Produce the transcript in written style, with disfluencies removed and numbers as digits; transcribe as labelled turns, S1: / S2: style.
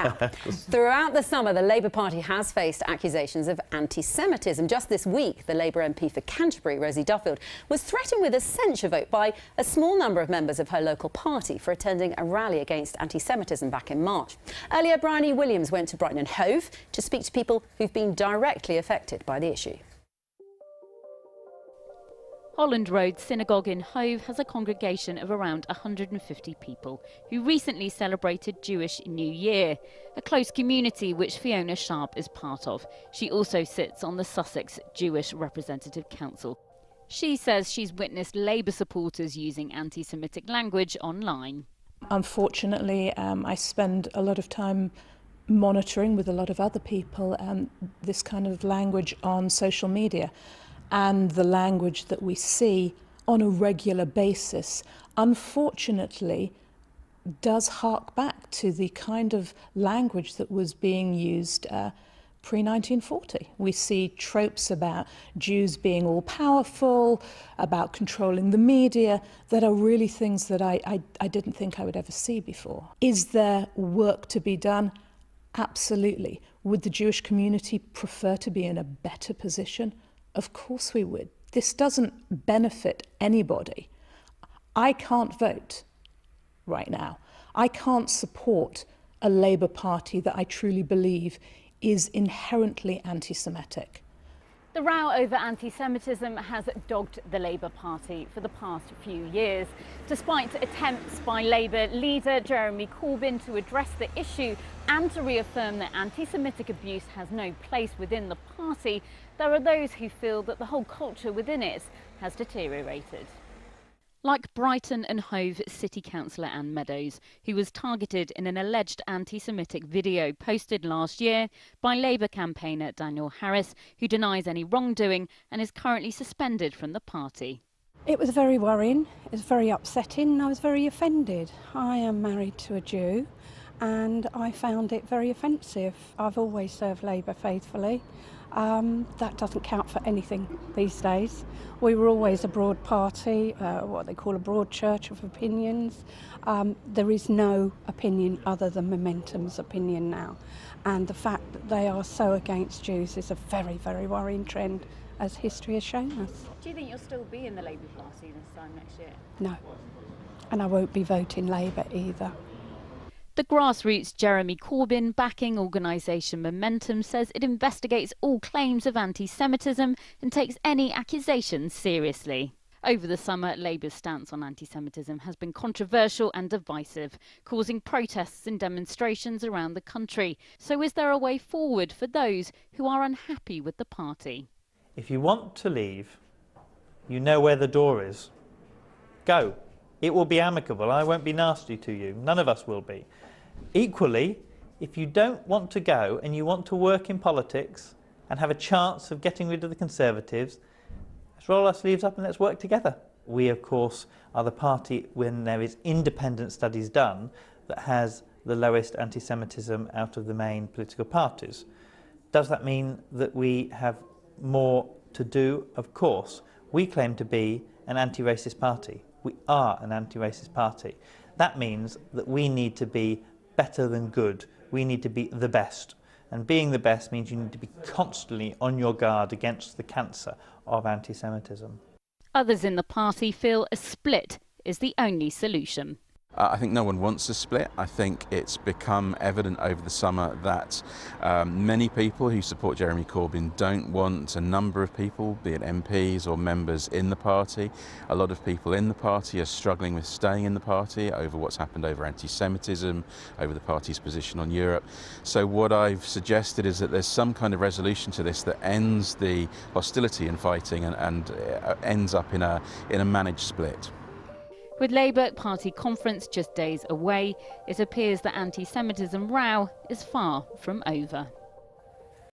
S1: Now, throughout the summer, the Labour Party has faced accusations of anti-Semitism. Just this week, the Labour MP for Canterbury, Rosie Duffield, was threatened with a censure vote by a small number of members of her local party for attending a rally against anti-Semitism back in March. Earlier, Briohny Williams went to Brighton and Hove to speak to people who've been directly affected by the issue.
S2: Holland Road Synagogue in Hove has a congregation of around 150 people who recently celebrated Jewish New Year, a close community which Fiona Sharp is part of. She also sits on the Sussex Jewish Representative Council. She says she's witnessed Labour supporters using anti-Semitic language online.
S3: Unfortunately, I spend a lot of time monitoring with a lot of other people this kind of language on social media. And the language that we see on a regular basis, unfortunately, does hark back to the kind of language that was being used pre-1940. We see tropes about Jews being all-powerful, about controlling the media, that are really things that I didn't think I would ever see before. Is there work to be done? Absolutely. Would the Jewish community prefer to be in a better position? Of course we would. This doesn't benefit anybody. I can't vote right now. I can't support a Labour Party that I truly believe is inherently anti-Semitic.
S2: The row over anti-Semitism has dogged the Labour Party for the past few years. Despite attempts by Labour leader Jeremy Corbyn to address the issue and to reaffirm that anti-Semitic abuse has no place within the party, there are those who feel that the whole culture within it has deteriorated. Like Brighton and Hove City Councillor Anne Meadows, who was targeted in an alleged anti-Semitic video posted last year by Labour campaigner Daniel Harris, who denies any wrongdoing and is currently suspended from the party.
S4: It was very worrying, it was very upsetting, and I was very offended. I am married to a Jew and I found it very offensive. I've always served Labour faithfully. That doesn't count for anything these days. We were always a broad party, what they call a broad church of opinions. There is no opinion other than Momentum's opinion now. And the fact that they are so against Jews is a very, very worrying trend, as history has shown us.
S2: Do you think you'll still be in the Labour Party this time next year?
S4: No. And I won't be voting Labour either.
S2: The grassroots Jeremy Corbyn backing organisation Momentum says it investigates all claims of anti-Semitism and takes any accusations seriously. Over the summer, Labour's stance on anti-Semitism has been controversial and divisive, causing protests and demonstrations around the country. So is there a way forward for those who are unhappy with the party?
S5: If you want to leave, you know where the door is. Go. It will be amicable. I won't be nasty to you. None of us will be. Equally, if you don't want to go and you want to work in politics and have a chance of getting rid of the Conservatives, let's roll our sleeves up and let's work together. We, of course, are the party, when there is independent studies done, that has the lowest anti-Semitism out of the main political parties. Does that mean that we have more to do? Of course. We claim to be an anti-racist party. We are an anti-racist party. That means that we need to be better than good. We need to be the best. And being the best means you need to be constantly on your guard against the cancer of anti-Semitism.
S2: Others in the party feel a split is the only solution.
S6: I think no one wants a split. I think it's become evident over the summer that many people who support Jeremy Corbyn don't want a number of people, be it MPs or members, in the party. A lot of people in the party are struggling with staying in the party over what's happened over anti-Semitism, over the party's position on Europe. So what I've suggested is that there's some kind of resolution to this that ends the hostility and fighting and ends up in a managed split.
S2: With Labour Party conference just days away, it appears the anti-Semitism row is far from over.